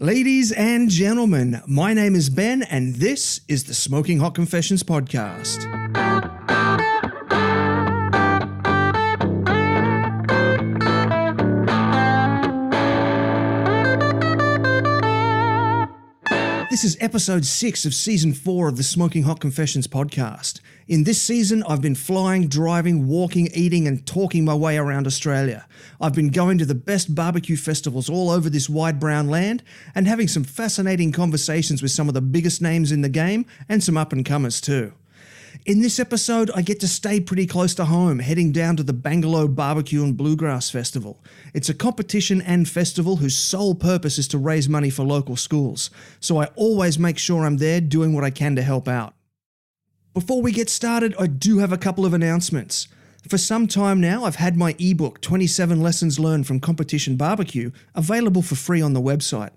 Ladies and gentlemen, my name is Ben and this is the Smoking Hot Confessions podcast. This is episode 6 of season 4 of the Smoking Hot Confessions podcast. In this season, I've been flying, driving, walking, eating, and talking my way around Australia. I've been going to the best barbecue festivals all over this wide brown land and having some fascinating conversations with some of the biggest names in the game and some up-and-comers too. In this episode, I get to stay pretty close to home, heading down to the Bangalow BBQ and Bluegrass festival. It's a competition and festival whose sole purpose is to raise money for local schools, so I always make sure I'm there doing what I can to help out. Before we get started, I do have a couple of announcements. For some time now, I've had my ebook, 27 Lessons Learned from Competition Barbecue, available for free on the website.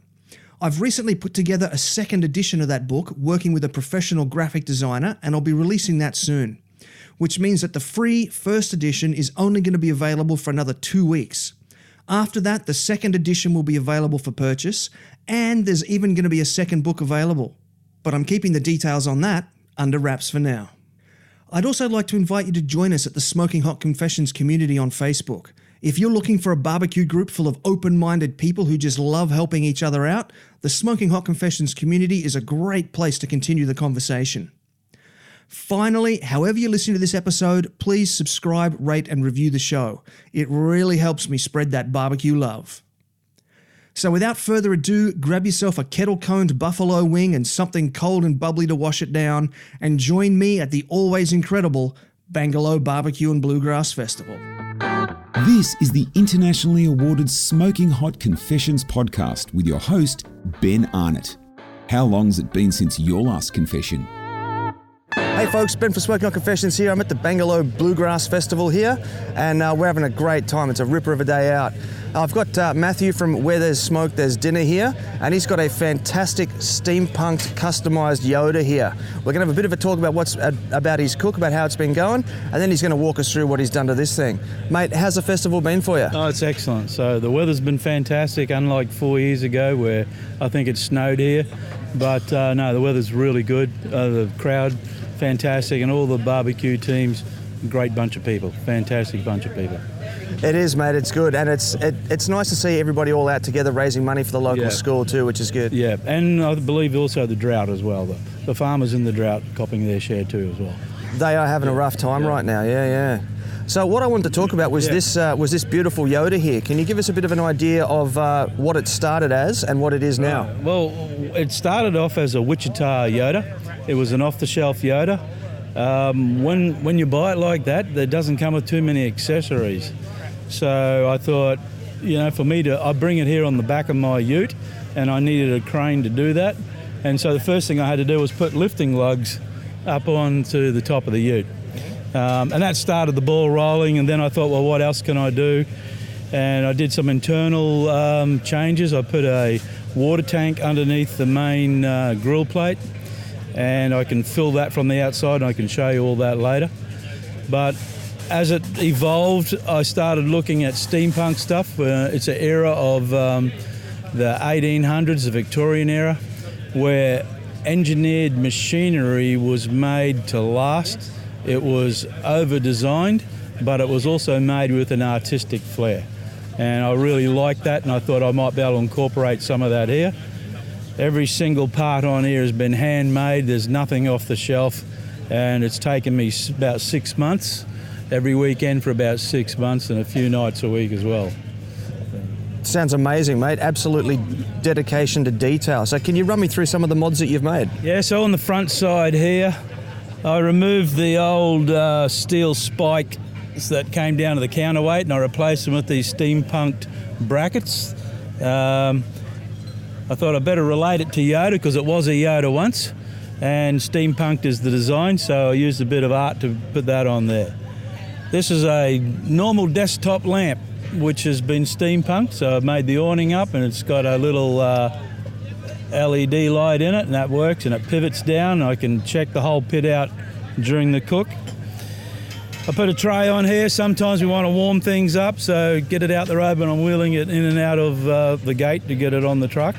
I've recently put together a second edition of that book, working with a professional graphic designer, and I'll be releasing that soon. Which means that the free first edition is only going to be available for another 2 weeks. After that, the second edition will be available for purchase, and there's even going to be a second book available. But I'm keeping the details on that under wraps for now. I'd also like to invite you to join us at the Smoking Hot Confessions community on Facebook. If you're looking for a barbecue group full of open-minded people who just love helping each other out, the Smoking Hot Confessions community is a great place to continue the conversation. Finally, however you listen to this episode, please subscribe, rate, and review the show. It really helps me spread that barbecue love. So without further ado, grab yourself a kettle-coned buffalo wing and something cold and bubbly to wash it down, and join me at the always incredible Bangalow BBQ and Bluegrass Festival. This is the internationally awarded Smoking Hot Confessions podcast with your host, Ben Arnott. How long's it been since your last confession? Hey folks, Ben for Smoking Hot Confessions here. I'm at the Bangalow Bluegrass Festival here, and we're having a great time. It's a ripper of a day out. I've got Matthew from Where There's Smoke, There's Dinner here, and he's got a fantastic steampunked customised Yoda here. We're going to have a bit of a talk about about his cook, about how it's been going, and then he's going to walk us through what he's done to this thing. Mate, how's the festival been for you? Oh, it's excellent. So the weather's been fantastic, unlike 4 years ago where I think it snowed here. But no, the weather's really good. The crowd, fantastic, and all the barbecue teams, great bunch of people, fantastic bunch of people. It is, mate. It's good, and it's nice to see everybody all out together raising money for the local school too, which is good. Yeah, and I believe also the drought as well. The farmers in the drought copping their share too as well. They are having a rough time right now. Yeah. So what I wanted to talk about was this beautiful Yoda here. Can you give us a bit of an idea of what it started as and what it is now? Well, it started off as a Wichita Yoda. It was an off-the-shelf Yoda. When you buy it like that, it doesn't come with too many accessories. So I thought, for me I bring it here on the back of my ute, and I needed a crane to do that. And so the first thing I had to do was put lifting lugs up onto the top of the ute. And that started the ball rolling, and then I thought, well, what else can I do? And I did some internal changes. I put a water tank underneath the main grill plate, and I can fill that from the outside, and I can show you all that later. But as it evolved, I started looking at steampunk stuff. It's an era of the 1800s, the Victorian era, where engineered machinery was made to last. It was over-designed, but it was also made with an artistic flair. And I really liked that, and I thought I might be able to incorporate some of that here. Every single part on here has been handmade. There's nothing off the shelf, and it's taken me about 6 months, every weekend for about 6 months, and a few nights a week as well. Sounds amazing, mate. Absolutely dedication to detail. So can you run me through some of the mods that you've made? Yeah, so on the front side here, I removed the old steel spikes that came down to the counterweight, and I replaced them with these steampunked brackets. I thought I'd better relate it to Yoda because it was a Yoda once, and steampunked is the design, so I used a bit of art to put that on there. This is a normal desktop lamp which has been steampunked, so I've made the awning up, and it's got a little LED light in it, and that works, and it pivots down. I can check the whole pit out during the cook. I put a tray on here. Sometimes we want to warm things up, so get it out the road when I'm wheeling it in and out of the gate to get it on the truck.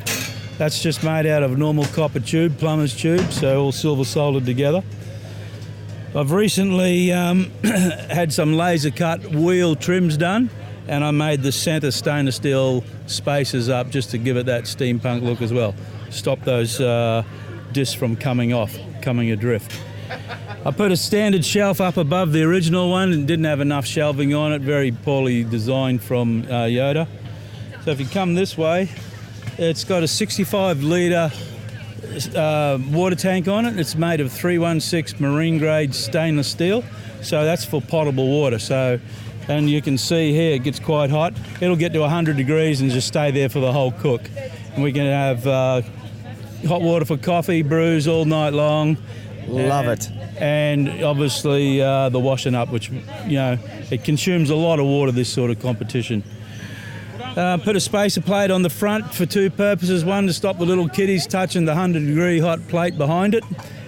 That's just made out of normal copper tube, plumber's tube, so all silver soldered together. I've recently had some laser cut wheel trims done, and I made the centre stainless steel spaces up just to give it that steampunk look as well. Stop those discs from coming adrift. I put a standard shelf up above the original one and didn't have enough shelving on it, very poorly designed from Yoda. So if you come this way, it's got a 65 litre water tank on it. It's made of 316 marine grade stainless steel, so that's for potable water. So, and you can see here it gets quite hot. It'll get to 100 degrees and just stay there for the whole cook. And we can have hot water for coffee, brews all night long. Love it. And obviously the washing up, which, it consumes a lot of water, this sort of competition. Put a spacer plate on the front for two purposes. One, to stop the little kiddies touching the 100-degree hot plate behind it,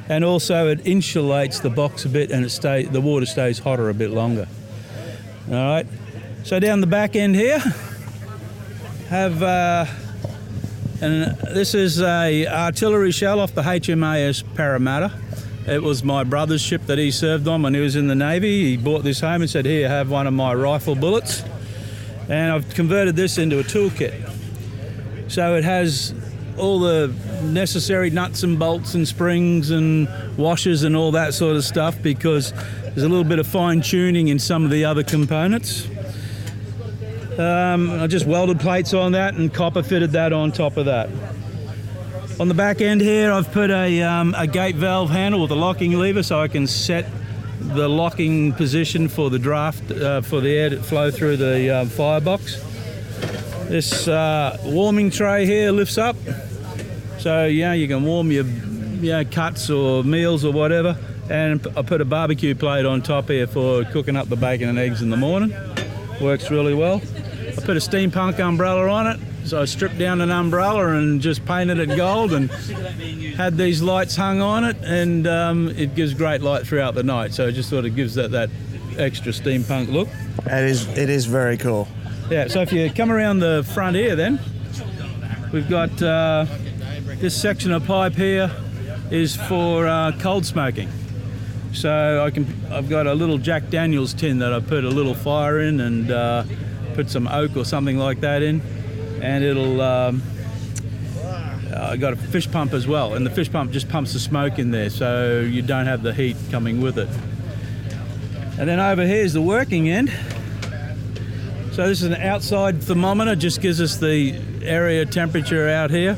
and also it insulates the box a bit and the water stays hotter a bit longer. All right. So down the back end here, have and this is a artillery shell off the HMAS Parramatta. It was my brother's ship that he served on when he was in the Navy. He brought this home and said, "Here, have one of my rifle bullets." And I've converted this into a toolkit. So it has all the necessary nuts and bolts and springs and washers and all that sort of stuff, because there's a little bit of fine tuning in some of the other components. I just welded plates on that and copper fitted that on top of that. On the back end here, I've put a gate valve handle with a locking lever so I can set the locking position for the draft, for the air to flow through the firebox. This warming tray here lifts up, so you can warm your cuts or meals or whatever. And I put a barbecue plate on top here for cooking up the bacon and eggs in the morning. Works really well. I put a steampunk umbrella on it, so I stripped down an umbrella and just painted it gold and had these lights hung on it, and it gives great light throughout the night, so it just sort of gives that extra steampunk look. It is very cool. Yeah, so if you come around the front here then, we've got this section of pipe here is for cold smoking. So I've got a little Jack Daniels tin that I put a little fire in and put some oak or something like that in, and it'll I got a fish pump as well, and the fish pump just pumps the smoke in there, so you don't have the heat coming with it. And then over here is the working end. So this is an outside thermometer, just gives us the area temperature out here.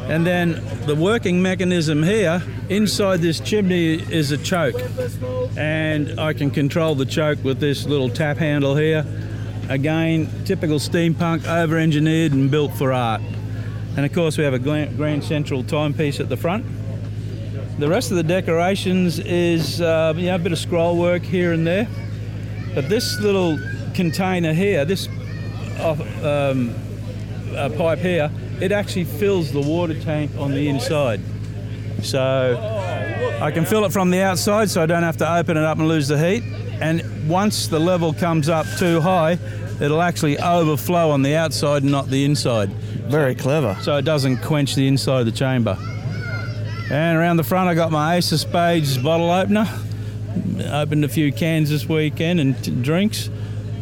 And then the working mechanism here, inside this chimney is a choke, and I can control the choke with this little tap handle here. Again, typical steampunk, over-engineered and built for art. And of course we have a Grand Central timepiece at the front. The rest of the decorations is a bit of scroll work here and there. But this little container here, this pipe here, it actually fills the water tank on the inside. So I can fill it from the outside, so I don't have to open it up and lose the heat. And once the level comes up too high, it'll actually overflow on the outside and not the inside. Very clever. So it doesn't quench the inside of the chamber. And around the front I got my Ace of Spades bottle opener. Opened a few cans this weekend and drinks.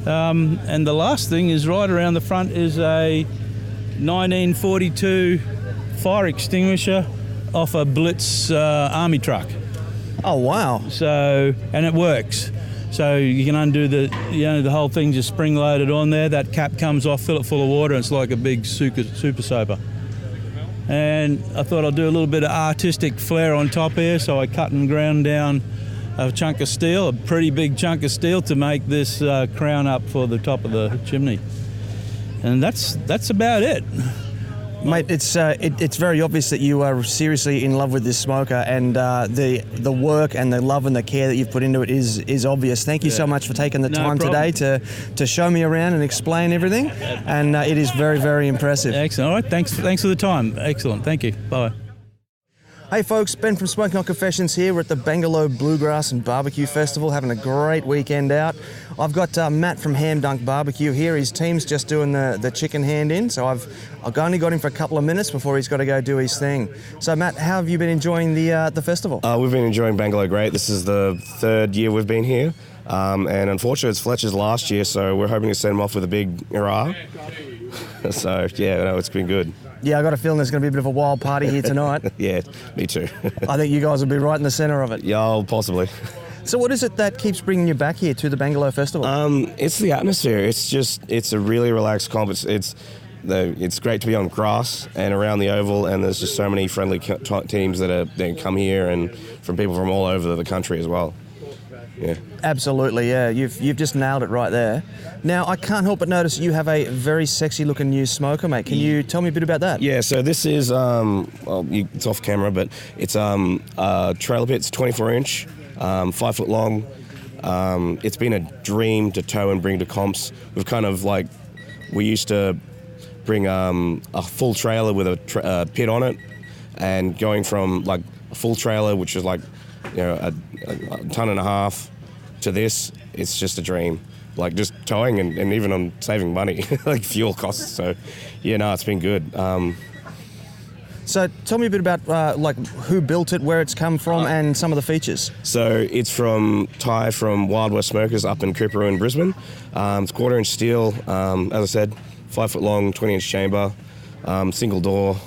And the last thing is right around the front is a 1942 fire extinguisher off a Blitz army truck. Oh wow. So, and it works. So you can undo the whole thing just spring loaded on there. That cap comes off, fill it full of water, and it's like a big super soaper. And I thought I'd do a little bit of artistic flair on top here, so I cut and ground down a chunk of steel, a pretty big chunk of steel, to make this crown up for the top of the chimney. And that's about it. Mate, it's very obvious that you are seriously in love with this smoker, and the work and the love and the care that you've put into it is obvious. Thank you so much for taking the time today to show me around and explain everything, and it is very, very impressive. Excellent. All right, thanks for the time. Excellent. Thank you. Bye. Hey folks, Ben from Smoking Hot Confessions here. We're at the Bangalow Bluegrass and Barbecue Festival, having a great weekend out. I've got Matt from Ham Dunk Barbecue here. His team's just doing the chicken hand in, so I've only got him for a couple of minutes before he's got to go do his thing. So Matt, how have you been enjoying the festival? We've been enjoying Bangalow great. This is the third year we've been here, and unfortunately it's Fletcher's last year, so we're hoping to send him off with a big hurrah. So yeah, no, it's been good. Yeah, I got a feeling there's going to be a bit of a wild party here tonight. Yeah, me too. I think you guys will be right in the centre of it. Yeah, possibly. So what is it that keeps bringing you back here to the Bangalow Festival? It's the atmosphere. It's a really relaxed comp. It's great to be on grass and around the oval, and there's just so many friendly teams that come here, and from people from all over the country as well. Yeah. Absolutely, yeah. You've just nailed it right there. Now, I can't help but notice you have a very sexy-looking new smoker, mate. Can you tell me a bit about that? Yeah, so this is, it's off camera, but it's a trailer pit. It's 24-inch, 5 foot long. It's been a dream to tow and bring to comps. We used to bring a full trailer with a pit on it, and going from like a full trailer, which is like, a ton and a half, to this, it's just a dream. Like just towing and even on saving money, like fuel costs. So, yeah, it's been good. So tell me a bit about who built it, where it's come from, and some of the features. So it's from Ty from Wild West Smokers up in Coopera in Brisbane. It's 1/4-inch steel, as I said, 5 foot long, 20-inch chamber, single door.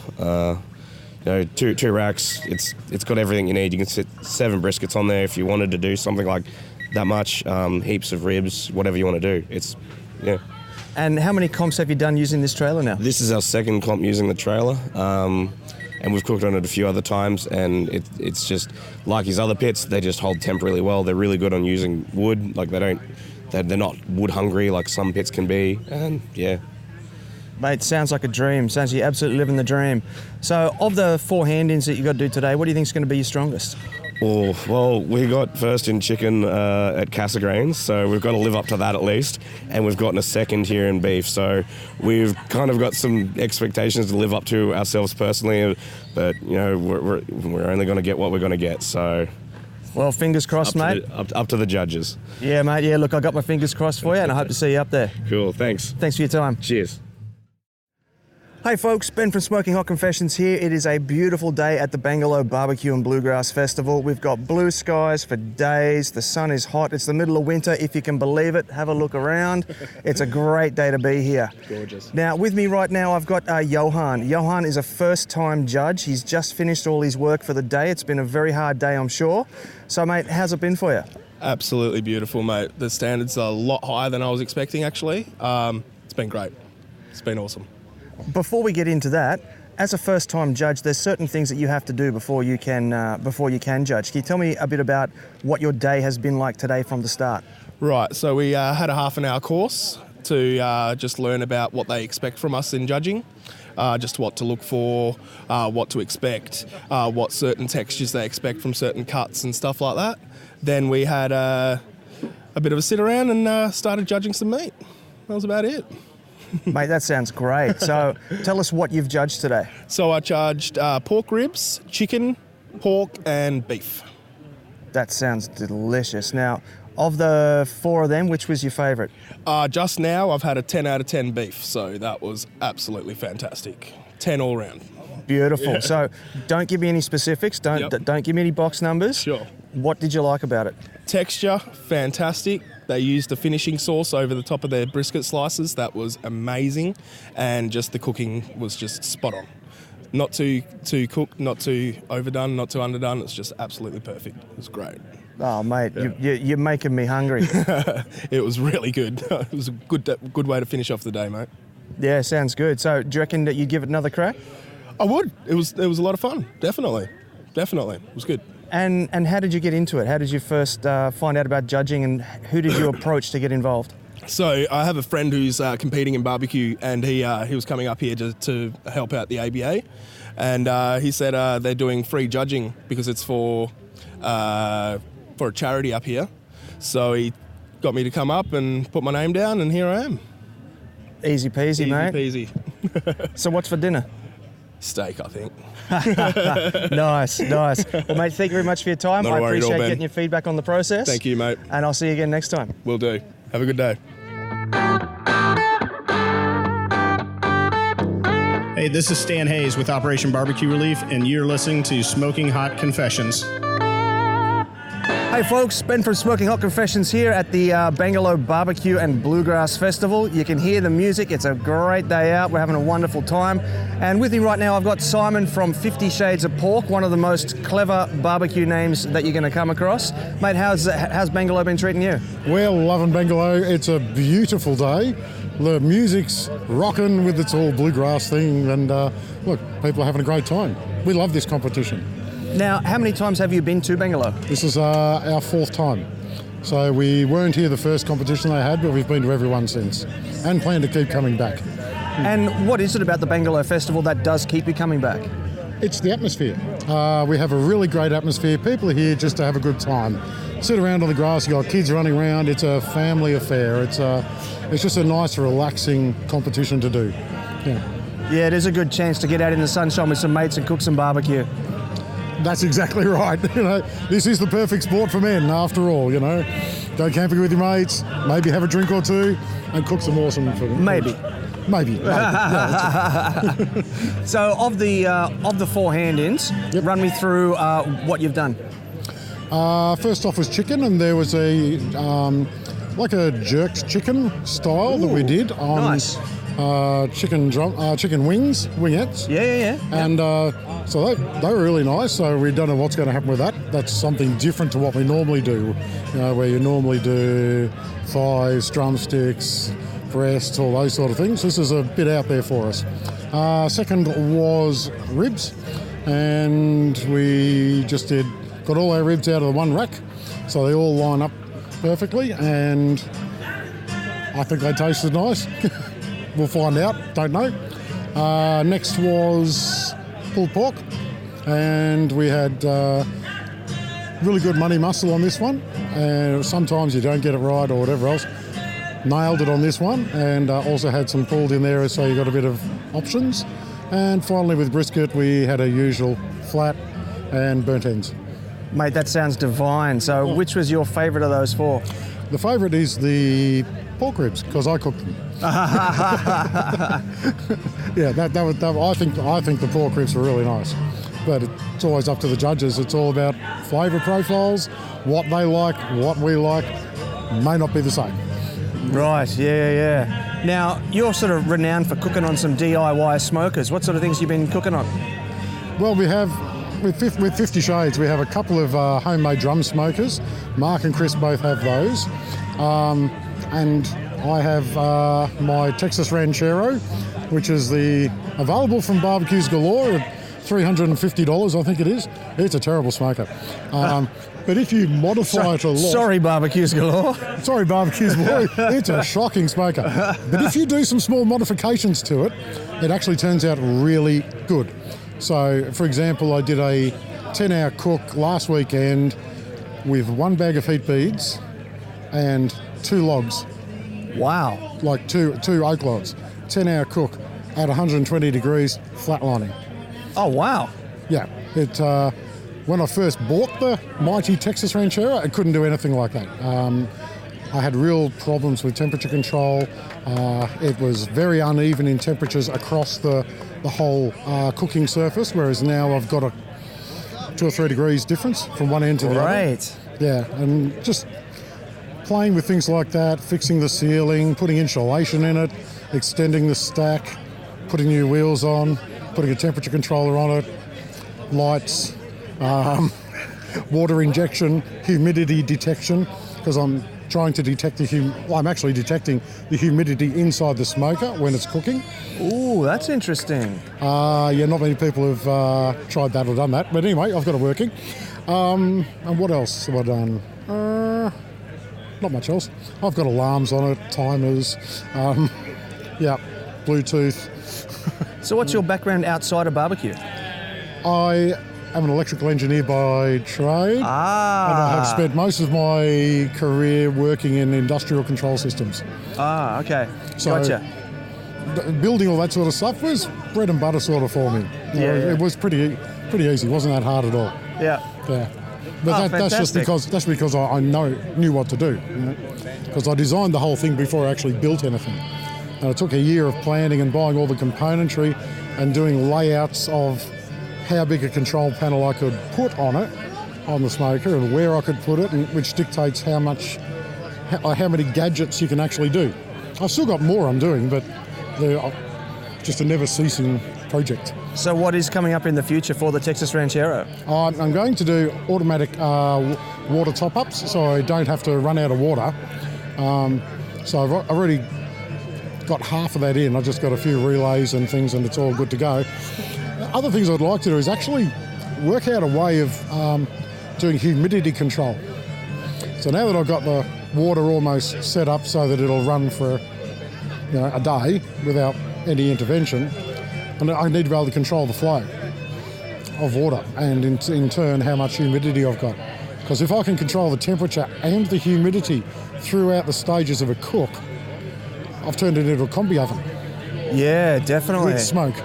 Two racks. It's got everything you need. You can sit 7 briskets on there if you wanted to do something like that much. Heaps of ribs, whatever you want to do. And how many comps have you done using this trailer now? This is our second comp using the trailer, and we've cooked on it a few other times. And it's just like his other pits. They just hold temp really well. They're really good on using wood. Like they're not wood hungry like some pits can be. And yeah. Mate, sounds like a dream. Sounds like you're absolutely living the dream. So, of the 4 hand-ins that you've got to do today, what do you think is going to be your strongest? Oh, well, we got first in chicken at Cassegrains, so we've got to live up to that at least. And we've gotten a second here in beef, so we've kind of got some expectations to live up to ourselves personally. But, we're only going to get what we're going to get, so... Well, fingers crossed, mate. Up to the judges. Yeah, mate. Yeah, look, I got my fingers crossed for you, and I hope to see you up there. Cool, thanks. Thanks for your time. Cheers. Hey folks, Ben from Smoking Hot Confessions here. It is a beautiful day at the Bangalow BBQ and Bluegrass Festival. We've got blue skies for days. The sun is hot. It's the middle of winter, if you can believe it. Have a look around. It's a great day to be here. Gorgeous. Now, with me right now, I've got Johan. Johan is a first-time judge. He's just finished all his work for the day. It's been a very hard day, I'm sure. So, mate, how's it been for you? Absolutely beautiful, mate. The standards are a lot higher than I was expecting, actually. It's been great. It's been awesome. Before we get into that, as a first-time judge, there's certain things that you have to do before you can judge. Can you tell me a bit about what your day has been like today from the start? Right, so we had a half-an-hour course to just learn about what they expect from us in judging, just what to look for, what to expect, what certain textures they expect from certain cuts and stuff like that. Then we had a bit of a sit-around and started judging some meat. That was about it. Mate, that sounds great. So tell us what you've judged today. So I judged pork ribs, chicken, pork and beef. That sounds delicious. Now, of the 4 of them, which was your favourite? Just now I've had a 10 out of 10 beef, so that was absolutely fantastic. 10 all round. Beautiful. Yeah. So don't give me any specifics. Don't give me any box numbers. Sure. What did you like about it? Texture, fantastic. They used a finishing sauce over the top of their brisket slices. That was amazing. And just the cooking was just spot on. Not too cooked, not too overdone, not too underdone. It's just absolutely perfect. It was great. Oh, mate, yeah. You're making me hungry. It was really good. It was a good way to finish off the day, mate. Yeah, sounds good. So do you reckon that you'd give it another crack? I would. It was a lot of fun. Definitely. It was good. And how did you get into it? How did you first find out about judging, and who did you approach to get involved? So I have a friend who's competing in barbecue, and he was coming up here to help out the ABA, and he said they're doing free judging because it's for a charity up here. So he got me to come up and put my name down, and here I am. Easy peasy, mate. Easy peasy. So what's for dinner? Steak, I think. Nice. Well, mate, thank you very much for your time. Not a I worry at all, appreciate Ben. getting your feedback on the process. Thank you, mate. And I'll see you again next time. Will do. Have a good day. Hey, this is Stan Hayes with Operation Barbecue Relief, and you're listening to Smoking Hot Confessions. Hey folks, Ben from Smoking Hot Confessions here at the Bangalow BBQ and Bluegrass Festival. You can hear the music, it's a great day out, we're having a wonderful time. And with me right now I've got Simon from 50 Shades of Pork, one of the most clever barbecue names that you're going to come across. Mate, how's Bangalow been treating you? Well, loving Bangalow, it's a beautiful day. The music's rocking with its all bluegrass thing, and look, people are having a great time. We love this competition. Now, how many times have you been to Bangalow? This is our fourth time. So we weren't here the first competition they had, but we've been to every one since and plan to keep coming back. And what is it about the Bangalow Festival that does keep you coming back? It's the atmosphere. We have a really great atmosphere. People are here just to have a good time. Sit around on the grass, you've got kids running around. It's a family affair. It's just a nice, relaxing competition to do. Yeah, it is a good chance to get out in the sunshine with some mates and cook some barbecue. That's exactly right. This is the perfect sport for men, after all. Go camping with your mates, maybe have a drink or two, and cook some awesome food. Maybe. Yeah, So, of the four hand-ins, Yep. run me through what you've done. first off was chicken, and there was a like a jerked chicken style that we did on nice. chicken wings, wingettes. Yeah. And so they were really nice. So we don't know what's going to happen with that. That's something different to what we normally do, where you normally do thighs, drumsticks, breasts, all those sort of things. This is a bit out there for us. Second was ribs, and we just got all our ribs out of the one rack, so they all line up perfectly, and I think they tasted nice. We'll find out, don't know. Next was pulled pork, and we had really good money muscle on this one, and sometimes you don't get it right or whatever else. Nailed it on this one, and also had some pulled in there, so you got a bit of options. And finally with brisket, we had a usual flat and burnt ends. Mate, that sounds divine. So which was your favourite of those four? The favourite is the pork ribs, because I cooked them. Yeah, I think the pork ribs were really nice. But it's always up to the judges. It's all about flavour profiles, what they like, what we like, may not be the same. Right, yeah. Now, you're sort of renowned for cooking on some DIY smokers. What sort of things have you been cooking on? Well, we have, with 50 Shades, we have a couple of homemade drum smokers. Mark and Chris both have those. And I have my Texas Ranchero, which is available from Barbecues Galore at $350, I think it is. It's a terrible smoker. But if you modify it a lot... Sorry, Barbecues Galore. Sorry, Barbecues Galore. It's a shocking smoker. But if you do some small modifications to it, it actually turns out really good. So, for example, I did a 10-hour cook last weekend with one bag of heat beads and 2 logs. Wow. Like two oak logs. 10-hour cook at 120 degrees, flatlining. Oh, wow. Yeah. When I first bought the mighty Texas Ranchero, I couldn't do anything like that. I had real problems with temperature control. It was very uneven in temperatures across the whole cooking surface, whereas now I've got a 2 or 3 degrees difference from one end to the other. Right. Yeah, and just playing with things like that, fixing the ceiling, putting insulation in it, extending the stack, putting new wheels on, putting a temperature controller on it, lights, water injection, humidity detection, because I'm trying to detect I'm actually detecting the humidity inside the smoker when it's cooking. Ooh, that's interesting. Yeah, not many people have tried that or done that, but anyway, I've got it working. And what else have I done? Not much else. I've got alarms on it, timers, yeah, Bluetooth. So what's your background outside of barbecue? I am an electrical engineer by trade. And I have spent most of my career working in industrial control systems. Okay. So, Gotcha. building all that sort of stuff was bread and butter sort of for me. It was pretty easy. It wasn't that hard at all. Yeah. But that's because I knew what to do. Because I designed the whole thing before I actually built anything. And it took a year of planning and buying all the componentry and doing layouts of how big a control panel I could put on it, on the smoker, and where I could put it, and which dictates how many gadgets you can actually do. I've still got more I'm doing, but they're just a never-ceasing project. So what is coming up in the future for the Texas Ranchero? I'm going to do automatic water top-ups, so I don't have to run out of water. So I've already got half of that in. I've just got a few relays and things, and it's all good to go. Other things I'd like to do is actually work out a way of doing humidity control. So now that I've got the water almost set up so that it'll run for a day without any intervention, and I need to be able to control the flow of water and in turn how much humidity I've got. Because if I can control the temperature and the humidity throughout the stages of a cook, I've turned it into a combi oven. Yeah, definitely. With smoke.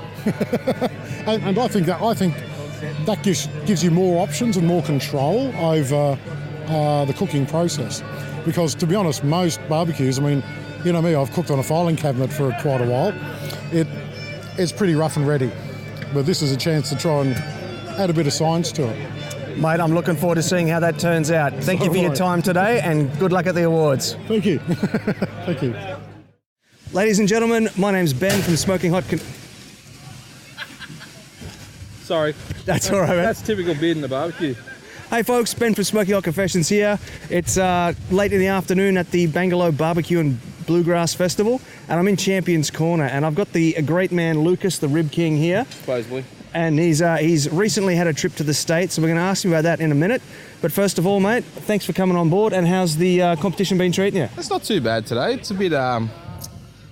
and I think that gives you more options and more control over the cooking process. Because to be honest, most barbecues, I mean, you know me, I've cooked on a filing cabinet for quite a while. It's pretty rough and ready. But this is a chance to try and add a bit of science to it. Mate, I'm looking forward to seeing how that turns out. Thank you for your time today, and good luck at the awards. Thank you. Thank you. Ladies and gentlemen, my name's Ben from Smoking Hot... Sorry. That's all right, man. That's typical Ben in the barbecue. Hey folks, Ben from Smoking Hot Confessions here. It's late in the afternoon at the Bangalow BBQ and Bluegrass Festival, and I'm in Champions Corner, and I've got the great man Lucas, the Rib King, here. Supposedly. And he's recently had a trip to the States, so we're going to ask him about that in a minute. But first of all, mate, thanks for coming on board, and how's the competition been treating you? It's not too bad today. It's a bit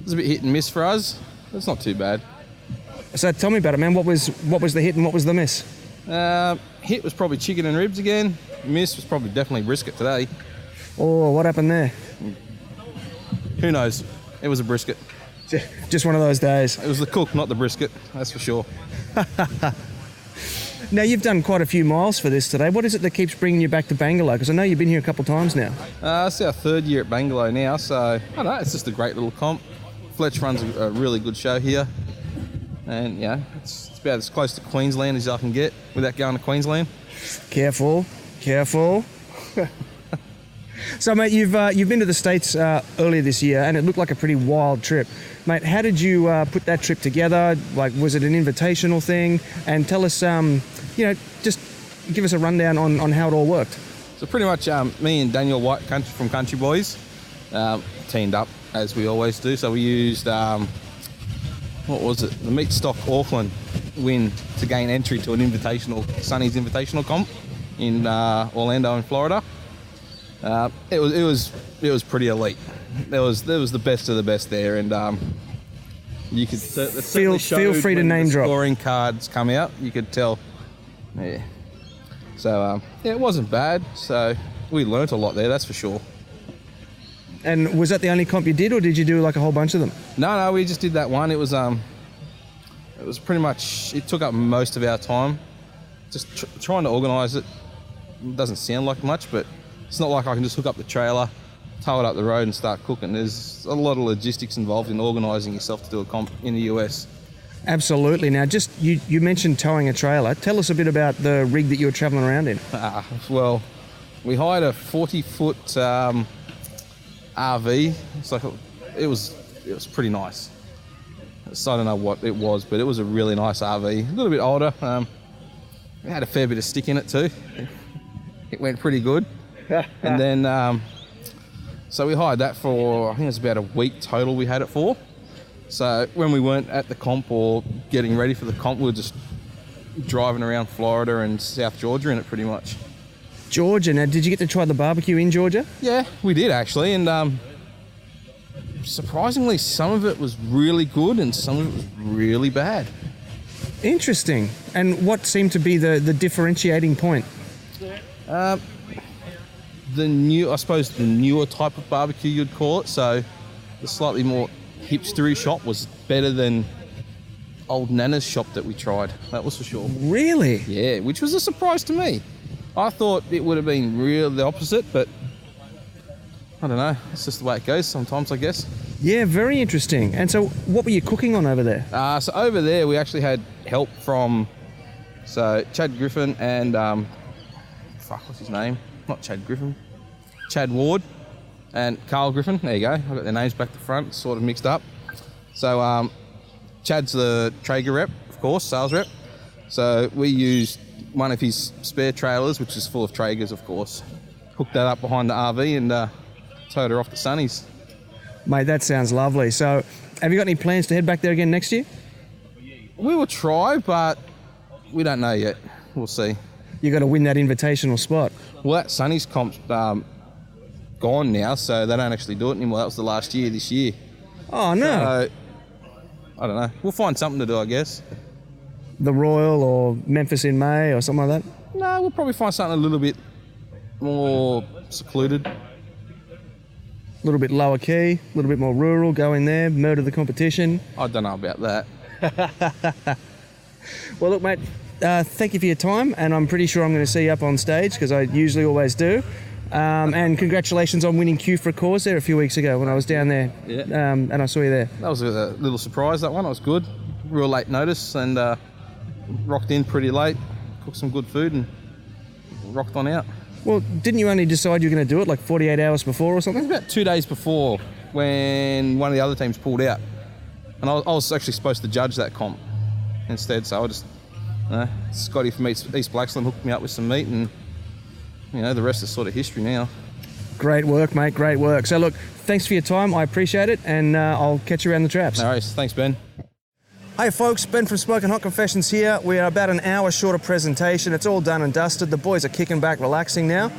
hit and miss for us. It's not too bad. So tell me about it, man. What was the hit and what was the miss? Hit was probably chicken and ribs again. Miss was probably definitely brisket today. Oh, what happened there? Who knows? It was a brisket. Just one of those days. It was the cook, not the brisket, that's for sure. Now, you've done quite a few miles for this today. What is it that keeps bringing you back to Bangalow? Because I know you've been here a couple of times now. It's our third year at Bangalow now, so I don't know, it's just a great little comp. Fletch runs a really good show here. And yeah, it's about as close to Queensland as I can get without going to Queensland. Careful. So, mate, you've been to the States earlier this year, and it looked like a pretty wild trip. Mate, how did you put that trip together? Like, was it an invitational thing? And tell us, just give us a rundown on how it all worked. So pretty much me and Daniel White from Country Boys teamed up, as we always do. So we used, the Meat Stock Auckland win to gain entry to an Sonny's Invitational comp in Orlando in Florida. It was pretty elite. There was the best of the best there, and you could feel free to name drop. Scoring cards come out, you could tell. Yeah. So it wasn't bad. So we learnt a lot there, that's for sure. And was that the only comp you did, or did you do like a whole bunch of them? No, we just did that one. It was pretty much, it took up most of our time. Just trying to organise it. It doesn't sound like much, but it's not like I can just hook up the trailer, tow it up the road and start cooking. There's a lot of logistics involved in organising yourself to do a comp in the US. Absolutely. Now, just you mentioned towing a trailer. Tell us a bit about the rig that you were travelling around in. Well, we hired a 40-foot RV. It was pretty nice. So I don't know what it was, but it was a really nice RV. A little bit older. It had a fair bit of stick in it too. It went pretty good. And then, so we hired that for, I think it was about a week total we had it for. So when we weren't at the comp or getting ready for the comp, we were just driving around Florida and South Georgia in it pretty much. Georgia, now did you get to try the barbecue in Georgia? Yeah, we did actually, and surprisingly some of it was really good and some of it was really bad. Interesting. And what seemed to be the differentiating point? I suppose the newer type of barbecue you'd call it. So the slightly more hipstery shop was better than old Nana's shop that we tried. That was for sure. Really? Yeah, which was a surprise to me. I thought it would have been the opposite, but I don't know. It's just the way it goes sometimes, I guess. Yeah, very interesting. And so what were you cooking on over there? So over there, we actually had help from Chad Griffin and what's his name? Not Chad Griffin. Chad Ward and Carl Griffin. There you go. I've got their names back to front, sort of mixed up. So Chad's the Traeger rep, of course, sales rep. So we used one of his spare trailers, which is full of Traegers, of course. Hooked that up behind the RV and towed her off to Sunny's. Mate, that sounds lovely. So have you got any plans to head back there again next year? We will try, but we don't know yet. We'll see. You got to win that invitational spot. Well, that Sunny's comp's gone now, so they don't actually do it anymore. That was the last year, this year. Oh, no. So, I don't know. We'll find something to do, I guess. The Royal or Memphis in May or something like that? No, we'll probably find something a little bit more secluded. A little bit lower key, a little bit more rural, go in there, murder the competition. I don't know about that. Well, look, mate, thank you for your time, and I'm pretty sure I'm going to see you up on stage, because I usually always do. And congratulations on winning Q for a Cause there a few weeks ago when I was down there, and I saw you there. That was a little surprise, that one. It was good. Real late notice, and rocked in pretty late, cooked some good food, and rocked on out. Well, didn't you only decide you were going to do it like 48 hours before or something? About 2 days before, when one of the other teams pulled out. And I was actually supposed to judge that comp instead, so I just, Scotty from East Blaxland hooked me up with some meat, and the rest is sort of history now. Great work, mate, great work. So look, thanks for your time, I appreciate it, and I'll catch you around the traps. No worries, thanks Ben. Hey folks, Ben from Smoking Hot Confessions here. We are about an hour short of presentation. It's all done and dusted. The boys are kicking back, relaxing now.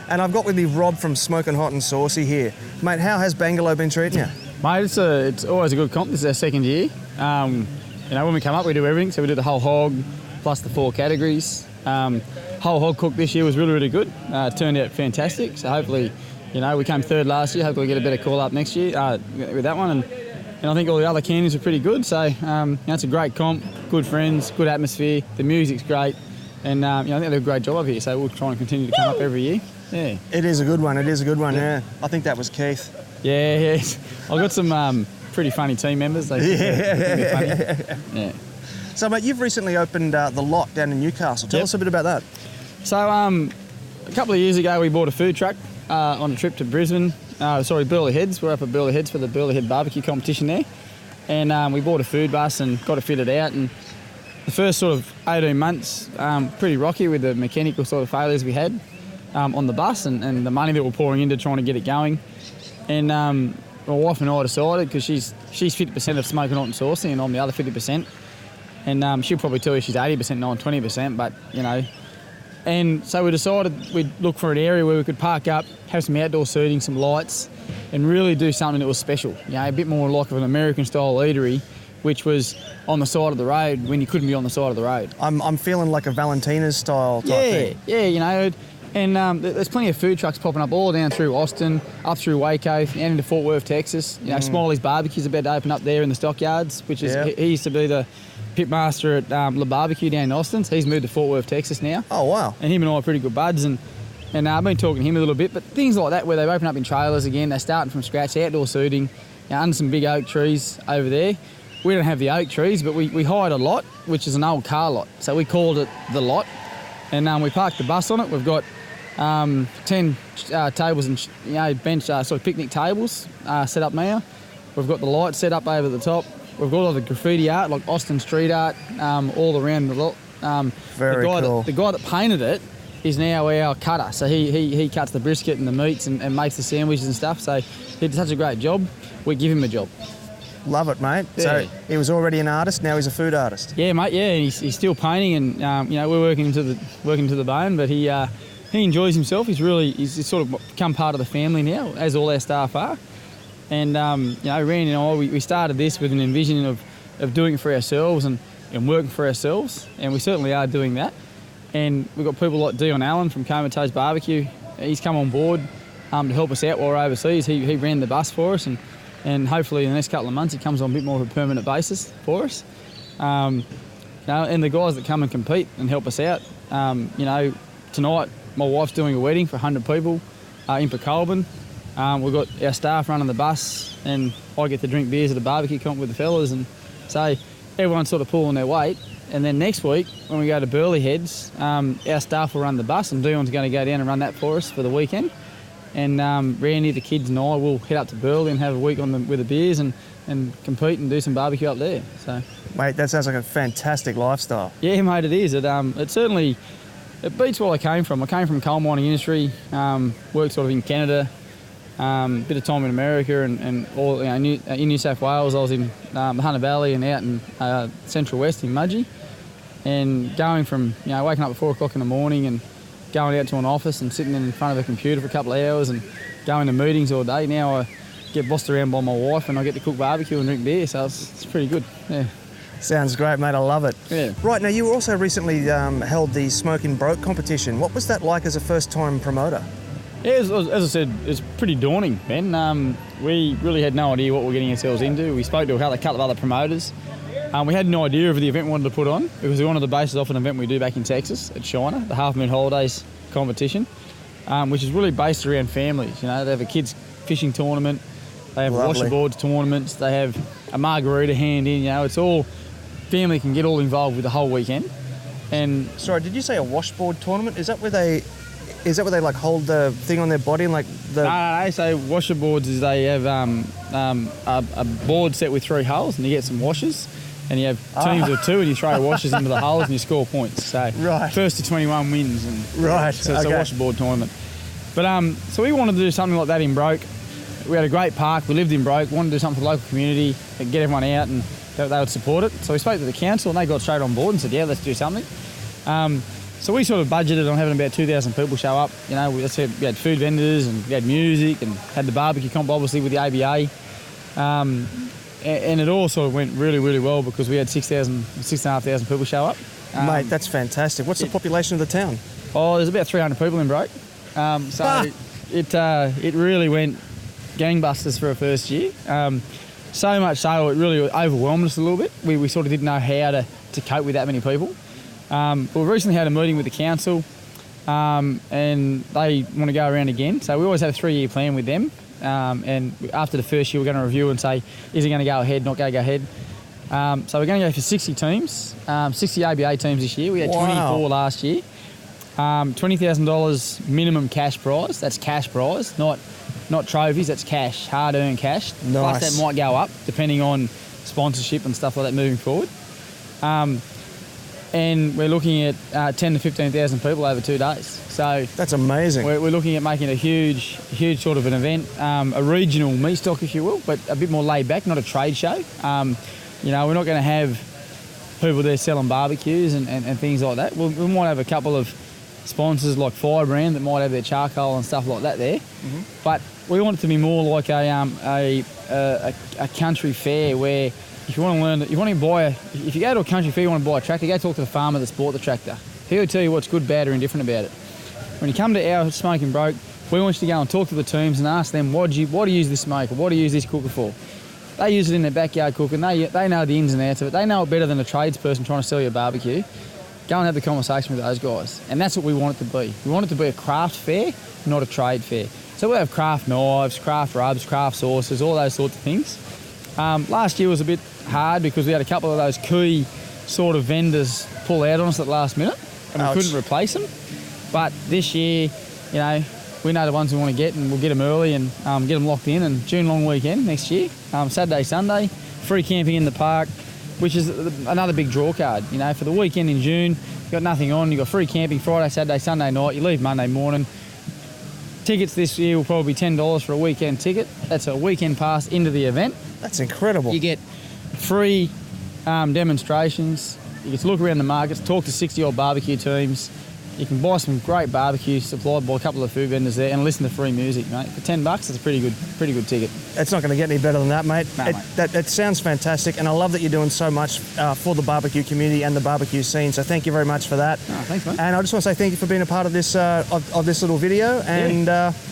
And I've got with me Rob from Smoking Hot and Saucy here. Mate, how has Bangalow been treating you? Mate, it's always a good comp. This is our second year. When we come up, we do everything. So we did the whole hog, plus the 4 categories. Whole hog cook this year was really, really good. Turned out fantastic. So hopefully, we came third last year. Hopefully we get a better call up next year with that one. And I think all the other cannons are pretty good. So it's a great comp, good friends, good atmosphere. The music's great. And I think they do a great job up here. So we'll try and continue to come up every year. Yeah. It is a good one. It is a good one, yeah. I think that was Keith. Yeah. I've got some pretty funny team members. They think they're funny. Yeah. So, mate, you've recently opened the Lot down in Newcastle. Tell us a bit about that. So, a couple of years ago, we bought a food truck on a trip to Brisbane. Burleigh Heads. We're up at Burleigh Heads for the Burleigh Head barbecue competition there. And we bought a food bus and got it fitted out. And the first sort of 18 months, pretty rocky with the mechanical sort of failures we had on the bus and the money that we're pouring into trying to get it going. And my wife and I decided, because she's 50% of Smoking Hot and Saucy and I'm the other 50%. And she'll probably tell you she's 80%, not 20%, but, And so we decided we'd look for an area where we could park up, have some outdoor seating, some lights, and really do something that was special. A bit more like of an American-style eatery, which was on the side of the road when you couldn't be on the side of the road. I'm feeling like a Valentina's style type thing. Yeah, and there's plenty of food trucks popping up all down through Austin, up through Waco, and into Fort Worth, Texas. Smiley's Barbecue's about to open up there in the stockyards, which is he used to be the pitmaster at Le Barbecue down in Austin. So he's moved to Fort Worth, Texas now. Oh, wow. And him and I are pretty good buds, and I've been talking to him a little bit, but things like that where they've opened up in trailers again, they're starting from scratch, outdoor seating, under some big oak trees over there. We don't have the oak trees, but we hired a lot, which is an old car lot. So we called it the Lot, and we parked the bus on it. We've got 10 tables and bench sort of picnic tables set up now. We've got the lights set up over the top. We've got all the graffiti art, like Austin street art, all around the lot. Very cool. The guy that painted it is now our cutter. So he cuts the brisket and the meats and makes the sandwiches and stuff. So he did such a great job. We give him a job. Love it, mate. Yeah. So he was already an artist, now he's a food artist. Yeah, mate. Yeah, and he's still painting, and we're working to the bone. But he enjoys himself. He's sort of become part of the family now, as all our staff are. And Randy and I, we started this with an envisioning of doing it for ourselves and working for ourselves, and we certainly are doing that. And we've got people like Dion Allen from Comatose Barbecue. He's come on board to help us out while we're overseas. He ran the bus for us, and and hopefully in the next couple of months it comes on a bit more of a permanent basis for us. And the guys that come and compete and help us out, tonight my wife's doing a wedding for 100 people in Colburn. We've got our staff running the bus, and I get to drink beers at a barbecue comp with the fellas, and so everyone's sort of pulling their weight. And then next week, when we go to Burleigh Heads, our staff will run the bus, and Dion's going to go down and run that for us for the weekend. And Randy, the kids and I will head up to Burleigh and have a week with the beers and compete and do some barbecue up there. So, Mate, that sounds like a fantastic lifestyle. Yeah, mate, it is. It certainly... It beats where I came from. I came from coal mining industry, worked sort of in Canada, bit of time in America and all, in New South Wales. I was in the Hunter Valley and out in Central West in Mudgee. And going from, waking up at 4 o'clock in the morning and going out to an office and sitting in front of a computer for a couple of hours and going to meetings all day. Now I get bossed around by my wife and I get to cook barbecue and drink beer, so it's pretty good, yeah. Sounds great, mate. I love it. Yeah. Right, now you also recently held the Smoking Broke competition. What was that like as a first-time promoter? Yeah, as I said, it's pretty daunting, Ben. We really had no idea what we're getting ourselves into. We spoke to a couple of other promoters. We had no idea of the event we wanted to put on because we wanted to base it off an event we do back in Texas at China, the Half Moon Holidays competition, which is really based around families. They have a kids fishing tournament, they have washerboards tournaments, they have a margarita hand in. It's all family can get all involved with the whole weekend. And sorry, did you say a washboard tournament? Is that where they like hold the thing on their body and like the? No. So washerboards is they have a board set with 3 holes and you get some washers. And you have teams of 2 and you throw washers into the holes and you score points. So first to 21 wins. And so it's a washboard tournament. But so we wanted to do something like that in Broke. We had a great park. We lived in Broke. Wanted to do something for the local community and get everyone out and they would support it. So we spoke to the council and they got straight on board and said, yeah, let's do something. So we sort of budgeted on having about 2,000 people show up. We had food vendors and we had music and had the barbecue comp obviously with the ABA. And it all sort of went really, really well because we had 6,500 people show up. Mate, that's fantastic. What's the population of the town? Oh, there's about 300 people in Broke. It really went gangbusters for a first year. So much so it really overwhelmed us a little bit. We sort of didn't know how to cope with that many people. But we recently had a meeting with the council and they want to go around again. So we always have a 3-year plan with them. And after the first year, we're going to review and say, is it going to go ahead, not going to go ahead? So we're going to go for 60 teams, 60 ABA teams this year. We had 24 last year. $20,000 minimum cash prize. That's cash prize, not trophies. That's cash, hard-earned cash. Nice. Plus that might go up depending on sponsorship and stuff like that moving forward. And we're looking at 10 to 15,000 people over 2 days. So that's amazing. We're looking at making a huge sort of an event, a regional meat stock, if you will, but a bit more laid back, not a trade show. We're not going to have people there selling barbecues and things like that. We might have a couple of sponsors like Firebrand that might have their charcoal and stuff like that there. Mm-hmm. But we want it to be more like a country fair where if you want to learn, if you go to a country fair, you want to buy a tractor, go talk to the farmer that's bought the tractor. He'll tell you what's good, bad, or indifferent about it. When you come to our Smoking Broke, we want you to go and talk to the teams and ask them, what do you use this smoker, what do you use this cooker for? They use it in their backyard cooking, they know the ins and outs of it, they know it better than a tradesperson trying to sell you a barbecue. Go and have the conversation with those guys. And that's what we want it to be. We want it to be a craft fair, not a trade fair. So we have craft knives, craft rubs, craft sauces, all those sorts of things. Last year was a bit hard because we had a couple of those key sort of vendors pull out on us at the last minute and we couldn't replace them. But this year, we know the ones we want to get and we'll get them early and get them locked in. And June long weekend next year, Saturday, Sunday, free camping in the park, which is another big draw card. For the weekend in June, you've got nothing on, you've got free camping Friday, Saturday, Sunday night, you leave Monday morning. Tickets this year will probably be $10 for a weekend ticket. That's a weekend pass into the event. That's incredible. You get free demonstrations. You get to look around the markets, talk to 60-odd barbecue teams, You can buy some great barbecue supplied by a couple of food vendors there and listen to free music, mate. For $10, it's a pretty good ticket. It's not going to get any better than that, mate. No, mate. That sounds fantastic, and I love that you're doing so much for the barbecue community and the barbecue scene. So thank you very much for that. Oh, thanks, mate. And I just want to say thank you for being a part of this of this little video. And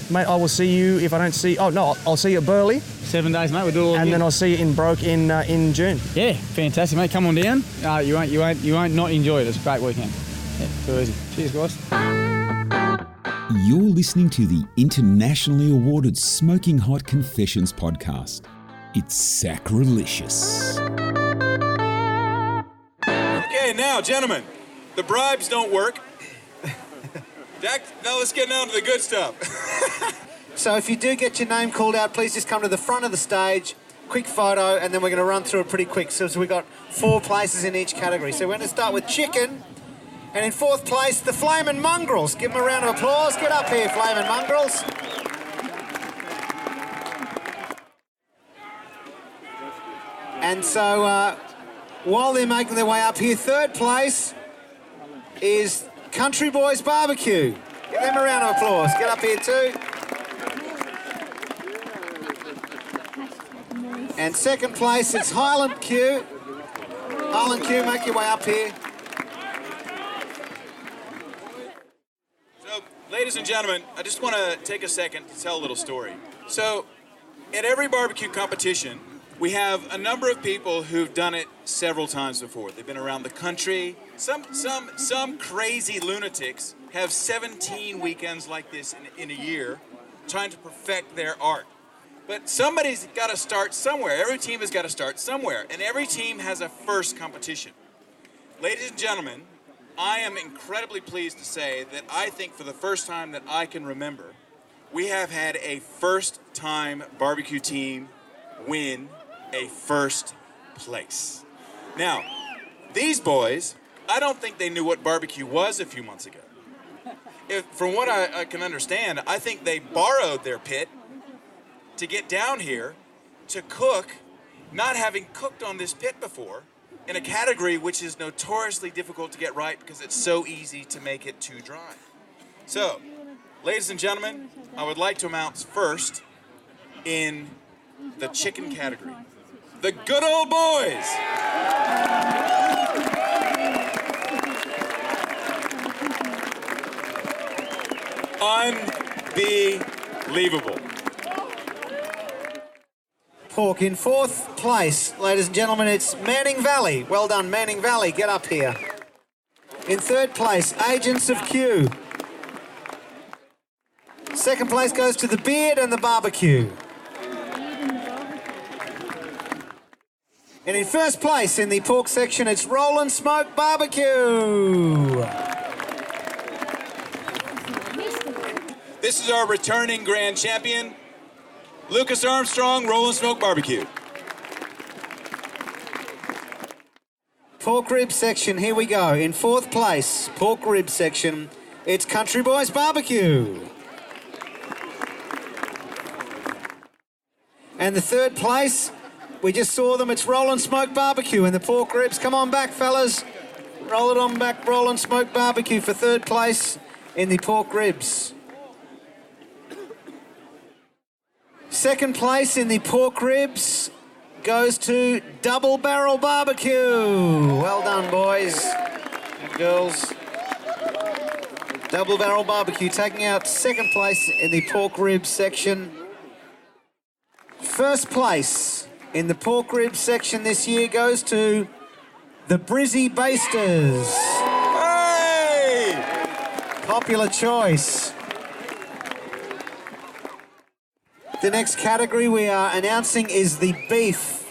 mate, I will see you if I don't see. Oh no, I'll see you at Burleigh. 7 days, mate. We'll do it all and again. then I'll see you in Broke in June. Yeah, fantastic, mate. Come on down. You won't not enjoy it. It's a great weekend. Yeah, too easy. Cheers, guys. You're listening to the internationally awarded Smoking Hot Confessions podcast. It's sacrilegious. Okay, now, gentlemen, the bribes don't work. Now let's get down to the good stuff. So if you do get your name called out, please just come to the front of the stage, quick photo, and then we're going to run through it pretty quick. So we've got 4 places in each category. So we're going to start with chicken. And in 4th place, the Flamin' Mongrels. Give them a round of applause. Get up here, Flamin' Mongrels. And so while they're making their way up here, 3rd place is Country Boys BBQ. Give them a round of applause. Get up here too. And 2nd place, it's Highland Q. Highland Q, make your way up here. Ladies and gentlemen, I just want to take a second to tell a little story. So, at every barbecue competition, we have a number of people who've done it several times before. They've been around the country. Some crazy lunatics have 17 weekends like this in a year trying to perfect their art. But somebody's got to start somewhere. Every team has got to start somewhere, and every team has a first competition. Ladies and gentlemen, I am incredibly pleased to say that I think for the first time that I can remember, we have had a first-time barbecue team win a first place. Now, these boys, I don't think they knew what barbecue was a few months ago. From what I can understand, I think they borrowed their pit to get down here to cook, not having cooked on this pit before, in a category which is notoriously difficult to get right because it's so easy to make it too dry. So, ladies and gentlemen, I would like to announce first in the chicken category, the Good Old Boys. Unbelievable. Pork in 4th place, ladies and gentlemen, it's Manning Valley. Well done, Manning Valley. Get up here. In 3rd place, Agents of Q. 2nd place goes to the Beard and the Barbecue. And in 1st place in the pork section, it's Roll and Smoke Barbecue. This is our returning grand champion, Lucas Armstrong, Roll and Smoke Barbecue. Pork rib section, here we go. In 4th place, pork rib section, it's Country Boys Barbecue. And the 3rd place, we just saw them, it's Roll and Smoke Barbecue in the pork ribs. Come on back, fellas. Roll it on back, Roll and Smoke Barbecue for 3rd place in the pork ribs. 2nd place in the pork ribs goes to Double Barrel Barbecue. Well done, boys and girls. Double Barrel Barbecue taking out 2nd place in the pork ribs section. 1st place in the pork ribs section this year goes to the Brizzy Basters. Hey! Popular choice. The next category we are announcing is the beef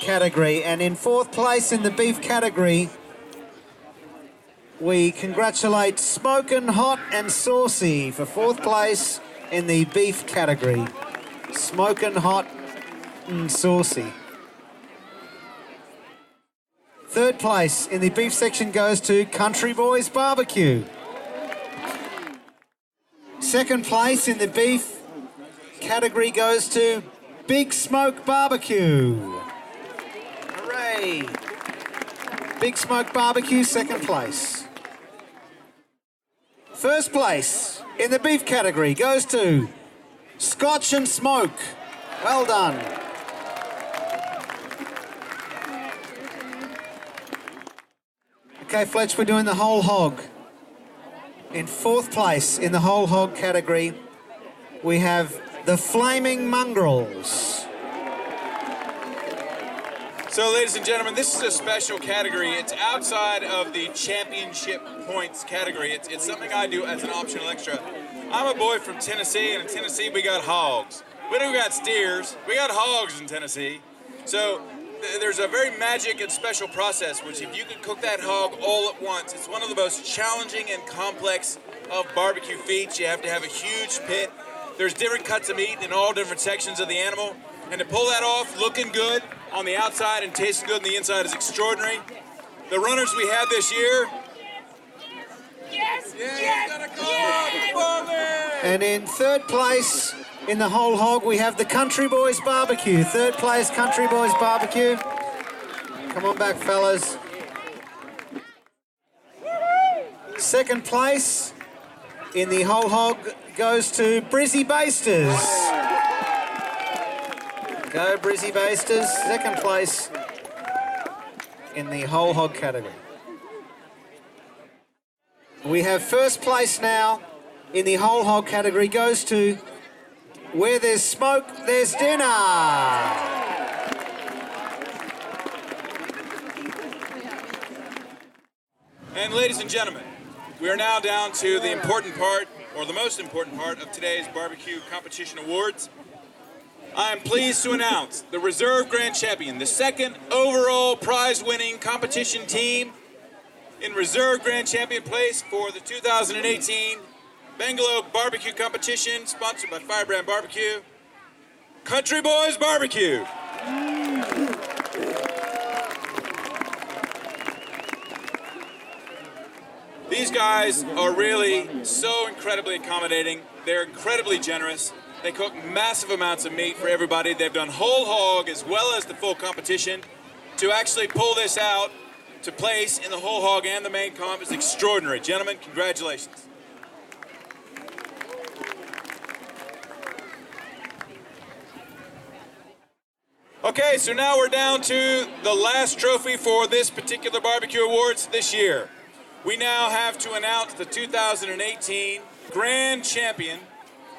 category, and in 4th place in the beef category, we congratulate Smokin' Hot and Saucy for 4th place in the beef category. Smokin' Hot and Saucy. 3rd place in the beef section goes to Country Boys Barbecue. 2nd place in the beef category goes to Big Smoke Barbecue. Hooray! Big Smoke Barbecue, 2nd place. First place in the beef category goes to Scotch and Smoke. Well done. Okay, Fletch, we're doing the whole hog. In fourth place in the whole hog category, we have the Flaming Mongrels. So, ladies and gentlemen, this is a special category. It's outside of the championship points category. It's something I do as an optional extra. I'm a boy from Tennessee, and in Tennessee we got hogs. We don't got steers, we got hogs in Tennessee. So there's a very magic and special process, which if you can cook that hog all at once, it's one of the most challenging and complex of barbecue feats. You have to have a huge pit. There's different cuts of meat in all different sections of the animal. And to pull that off looking good on the outside and tasting good on the inside is extraordinary. The runners we had this year. Yes! And in third place in the whole hog, we have the Country Boys Barbecue. Third place, Country Boys Barbecue. Come on back, fellas. Second place in the whole hog goes to Brizzy Basters. Go Brizzy Basters. Second place in the whole hog category. We have first place now in the whole hog category goes to Where There's Smoke, There's Dinner. And ladies and gentlemen, we are now down to the important part, or the most important part of today's barbecue competition awards. I am pleased to announce the Reserve Grand Champion, the second overall prize-winning competition team in Reserve Grand Champion place for the 2018 Bangalow BBQ competition, sponsored by Firebrand BBQ, Country Boys Barbecue. These guys are really so incredibly accommodating. They're incredibly generous. They cook massive amounts of meat for everybody. They've done whole hog as well as the full competition. To actually pull this out to place in the whole hog and the main comp is extraordinary. Gentlemen, congratulations. Okay, so now we're down to the last trophy for this particular barbecue awards this year. We now have to announce the 2018 Grand Champion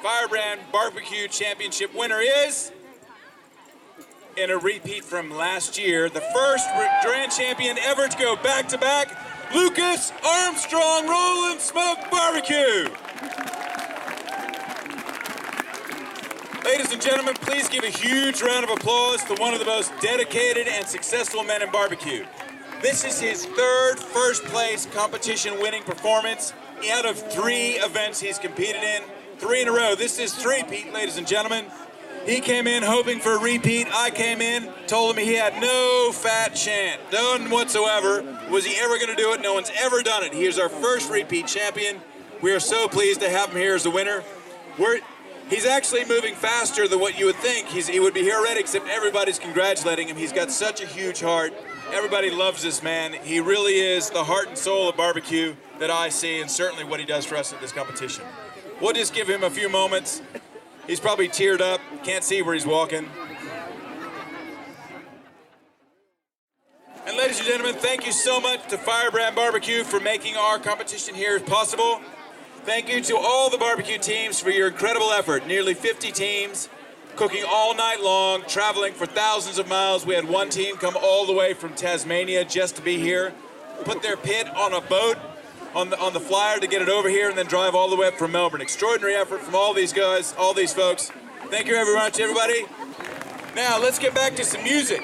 Firebrand Barbecue Championship winner is, in a repeat from last year, the first Grand Champion ever to go back-to-back, Lucas Armstrong Roll and Smoke Barbecue. Ladies and gentlemen, please give a huge round of applause to one of the most dedicated and successful men in barbecue. This is his third first-place competition winning performance out of 3 events he's competed in, 3 in a row. This is three-peat, ladies and gentlemen. He came in hoping for a repeat. I came in, told him he had no fat chance, none whatsoever. Was he ever going to do it? No one's ever done it. He is our first repeat champion. We are so pleased to have him here as the winner. He's actually moving faster than what you would think. He would be here already, except everybody's congratulating him. He's got such a huge heart. Everybody loves this man. He really is the heart and soul of barbecue that I see, and certainly what he does for us at this competition. We'll just give him a few moments. He's probably teared up, can't see where he's walking. And ladies and gentlemen, thank you so much to Firebrand BBQ for making our competition here possible. Thank you to all the barbecue teams for your incredible effort. Nearly 50 teams, cooking all night long, traveling for thousands of miles. We had one team come all the way from Tasmania just to be here, put their pit on a boat on the flyer to get it over here, and then drive all the way up from Melbourne. Extraordinary effort from all these guys, all these folks. Thank you very much, everybody. Now, let's get back to some music.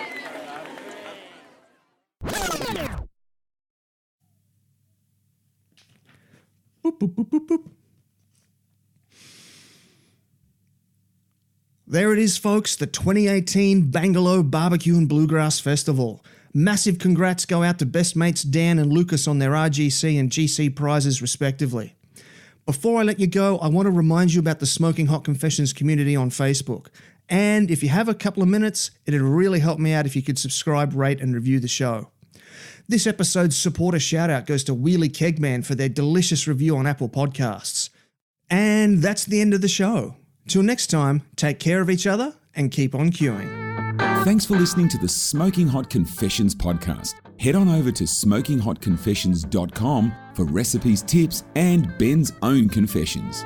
Boop, boop, boop, boop, boop. There it is, folks, the 2018 Bangalow BBQ and Bluegrass Festival. Massive congrats go out to best mates Dan and Lucas on their RGC and GC prizes respectively. Before I let you go, I want to remind you about the Smoking Hot Confessions community on Facebook. And if you have a couple of minutes, it'd really help me out if you could subscribe, rate and review the show. This episode's supporter shout-out goes to Wheelie Kegman for their delicious review on Apple Podcasts. And that's the end of the show. Till next time, take care of each other and keep on queuing. Thanks for listening to the Smoking Hot Confessions podcast. Head on over to smokinghotconfessions.com for recipes, tips, and Ben's own confessions.